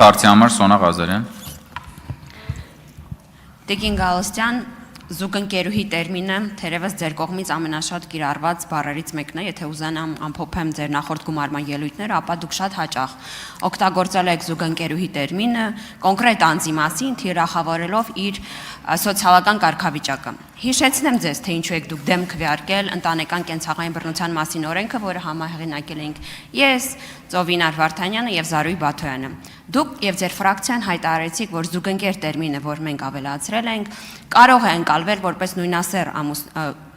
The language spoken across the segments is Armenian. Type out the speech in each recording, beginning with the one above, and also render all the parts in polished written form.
Partի համար Սոնա Ղազարյան։ Տիկին Գալստյան, զուգընկերուհի տերմինը թերևս ձեր կողմից ամենաշատ կիրառված բառերից մեկն է, եթե ուզենամ ամփոփեմ ձեր նախորդ գումարման ելույթները, ապա դուք շատ հաճախ օգտագործել եք զուգընկերուհի տերմինը կոնկրետ անձի մասին, թիրախավորելով իր սոցիալական կարգավիճակը։ Հիշեցնեմ ձեզ, թե ինչու եք դուք դեմ քվեարկել ընտանեկան կենցաղային բռնության մասին օրենքը, որը համահեղինակել ենք ես, Ծովինար Վարդանյանը եւ Զարուհի Բաթոյանը։ Դուք եւ ձեր ֆրակցիան հայտարարեցիք, որ զուգընկեր տերմինը, որ մենք ավելացրել ենք, կարող է ընկալվել որպես նույնասեռ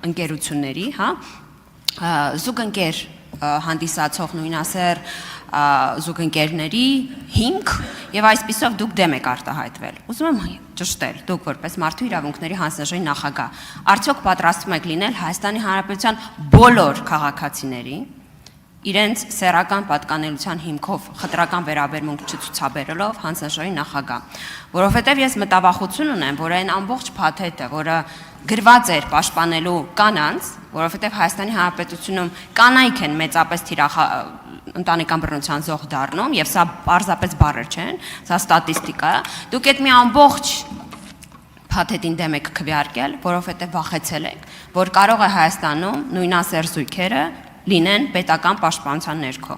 ընկերությունների, զուգընկեր հանդիսացող նույնասեռ զուգընկերների հիմք եւ այսպիսով դուք դեմ եք արտահայտվել։ Ուզում եմ ճշտել, դուք որպես Մարդու իրավունքների հանձնաժողովի նախագահ, արդյոք պատրաստվում եք լինել Հայաստանի Հանրապետության բոլոր քաղաքացիների իրենց սեռական պատկանելության հիմքով խտրական վերաբերմունք չցուցաբերելով հանձնաժողովի նախագահ, որովհետև ես մտավախություն ունեմ, որ այն ամբողջ փաթեթը, որը գրված էր պաշտպանելու կանանց, որովհետև Հայաստանի Հանրապետությունում կանայք են մեծապես ընտանեկան բռնության զոհ դառնում, եւ սա պարզապես բառեր չեն, սա ստատիստիկա է, դուք այդ մի ամբողջ փաթեթին դեմ եք քվեարկել, որովհետև վախեցել եք, որ կարող է Հայաստանում նույնասեռ զույգերը լինեն պետական պաշտպանության ներքո։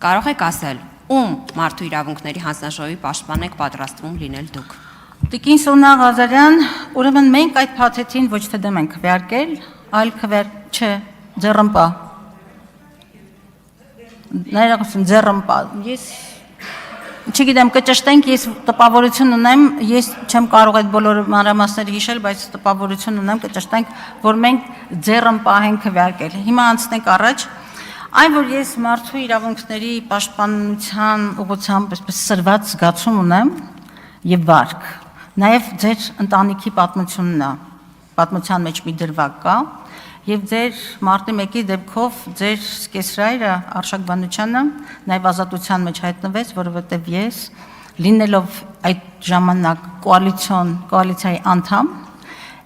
Կարող եք ասել, ում Մարդու իրավունքների հանձնաժողովի պաշտպան եք պատրաստվում լինել դուք։ Տիկին Սոնա Ղազարյան, ուրեմն մենք այդ փաթեթին ոչ թե դեմ ենք քվեարկել, այլ չէ, ձեռնպա։ Ներողություն, ձեռնպա։ Ես չգիտեմ, կճշտենք, ես տպավորություն ունեմ, ես չեմ կարող այդ բոլոր մանրամասները հիշել, բայց տպավորություն ունեմ, կճշտենք, որ մենք ձեռնպա ենք քվեարկել։ Հիմա անցնենք առաջ։ Այն, որ ես մարդու իրավունքների պաշտպանության ուղղությամբ այսպես սրված զգացում ունեմ եւ վարք, նաեւ ձեր ընտանիքի պատմությունն է, պատմության մեջ մի դրվագ կա, եւ ձեր մարտի 1-ի դեպքով ձեր սկեսրայրը Արշակ Բանուչյանը նաեւ ազատության մեջ հայտնվեց, որովհետեւ ես լինելով այդ ժամանակ կոալիցիայի անդամ,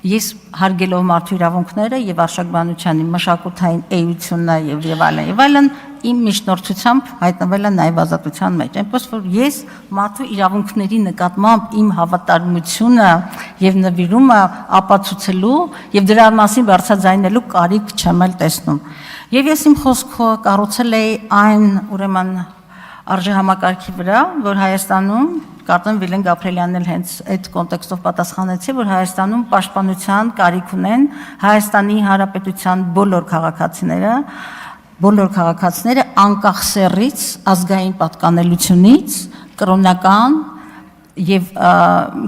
ես հարգելով մարդու իրավունքները եւ Արշակ Բանուչյանի մշակութային էությունը եւ այլն, իմ միջնորդությամբ հայտնվել են նաեւ ազատության մեջ, այնպես որ ես մարդու իրավունքների նկատմամբ իմ հավատարմությունը եւ նվիրումը ապացուցելու եւ դրա մասին բարձրաձայնելու կարիք չեմ էլ տեսնում։ Եվ ես իմ խոսքը կառուցել էի այն ուրեմն արժեհամակարգի վրա, որ Հայաստանում Կարծեմ Վիլեն Գաբրելյանն էլ հենց այդ կոնտեքստով պատասխանեցի, որ Հայաստանում պաշտպանության կարիք ունեն Հայաստանի Հանրապետության բոլոր քաղաքացիները անկախ սեռից, ազգային պատկանելությունից, կրոնական եւ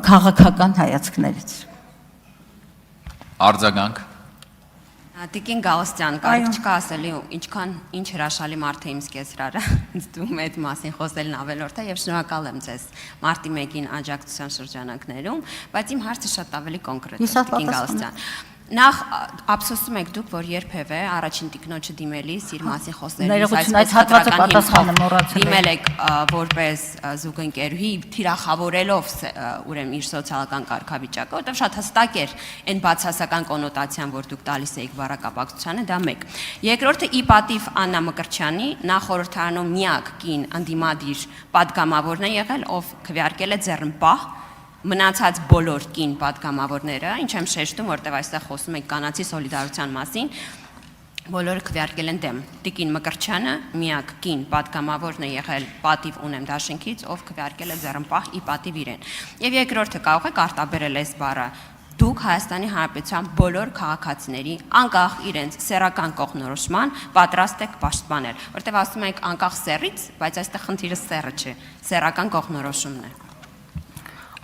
քաղաքական հայացքներից։ Արձագանք։ Տիկին Գալստյան, կարիք չկա ասելու, ինչ հրաշալի մարդ է իմ սկեսրարը, ինձ թվում է այդ մասին խոսելն ավելորդ է եւ շնորհակալ եմ ձեզ մարտի 1-ին աջակցության շրջանակներում, բայց իմ հարցը շատ ավելի կոնկրետ է, Տիկին Գալստյան։ Նախ ափսոսում եք դուք, որ երբևէ առաջին տիկնոջը դիմելիս իր մասին խոսելիս դիմել եք որպես զուգընկերուհի թիրախավորելով ուրեմն իր սոցիալական կարգավիճակը, որտեղ շատ հստակ էր այն բացասական կոնոտացիան, որ դուք տալիս եք բառակապակցությանը, դա մեկ։ Երկրորդը ի պատիվ Աննա Մկրտչյանի նախորդարանում միակ կին ընդդիմադիր պատգամավորն է եղել, ով քվեարկել է ձեռնպահ մնացած բոլոր կին պատգամավորները, ինչ եմ շեշտում, որտեղ այստեղ խոսում ենք կանացի սոլիդարության մասին, բոլորը քվեարկել են դեմ։ Տիկին Մկրտչյանը միակ կին պատգամավորն է եղել պատիվ ունեմ դաշինքից, ով քվեարկել է ձեռնպահ ի պատիվ իրեն։ Եվ երկրորդը կարող եք արտաբերել այս բառը։ Դուք Հայաստանի Հանրապետության բոլոր քաղաքացիների անկախ իրենց սեռական կողմնորոշման պատրաստ եք պաշտպանել, որտեղ ասում եք անկախ սեռից, բայց այստեղ խնդիրը սեռը չէ, սեռական կողմնորոշումն է։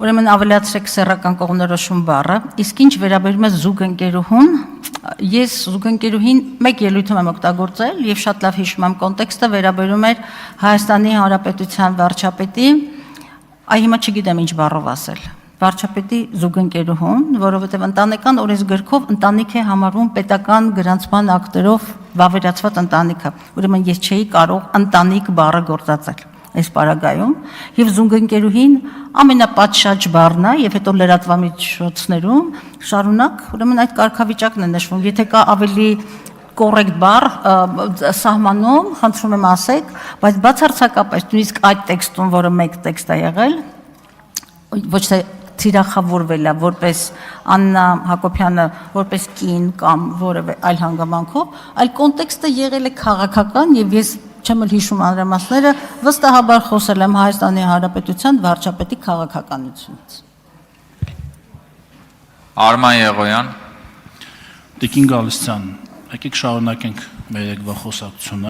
Ուրեմն ավելացրեք սեռական կողմնորոշում բառը, իսկ ինչ վերաբերում է զուգընկերուհուն, ես զուգընկերուհին մեկ ելույթում եմ օգտագործել եւ շատ լավ հիշում եմ կոնտեքստը վերաբերում էր Հայաստանի Հանրապետության վարչապետի, հիմա չգիտեմ ինչ բառով ասել, վարչապետի զուգընկերուհուն, որովհետեւ ընտանեկան օրենսգրքով ընտանիք է համարվում պետական գրանցման ակտերով վավերացված ընտանիքը, ուրեմն ես չէի կարող ընտանիք բառը գործածել այս պարագայում եւ զուգընկերուհին ամենապատշաճ բառն է եւ հետո լրատվամիջոցներում շարունակ ուրեմն այդ կարգավիճակն է նշվում եթե կա ավելի կոռեկտ բառ սահմանում, խնդրում եմ ասեք, բայց բացարձակապես նույնիսկ այդ տեքստում, որը մեկ տեքստ է եղել, ոչ թե թիրախավորվել է որպես Աննա Հակոբյանը որպես կին կամ որևէ այլ հանգամանքով, այլ կոնտեքստը եղել է քաղաքական եւ ես չեմ էլ հիշում անրամասները, վստահաբար խոսել եմ Հայաստանի Հանրապետության վարչապետի քաղաքականությունից։ Արման Եղոյան։ Տիկին Գալստյան, եկեք շարունակենք մեր երկվա խոսակցությունը։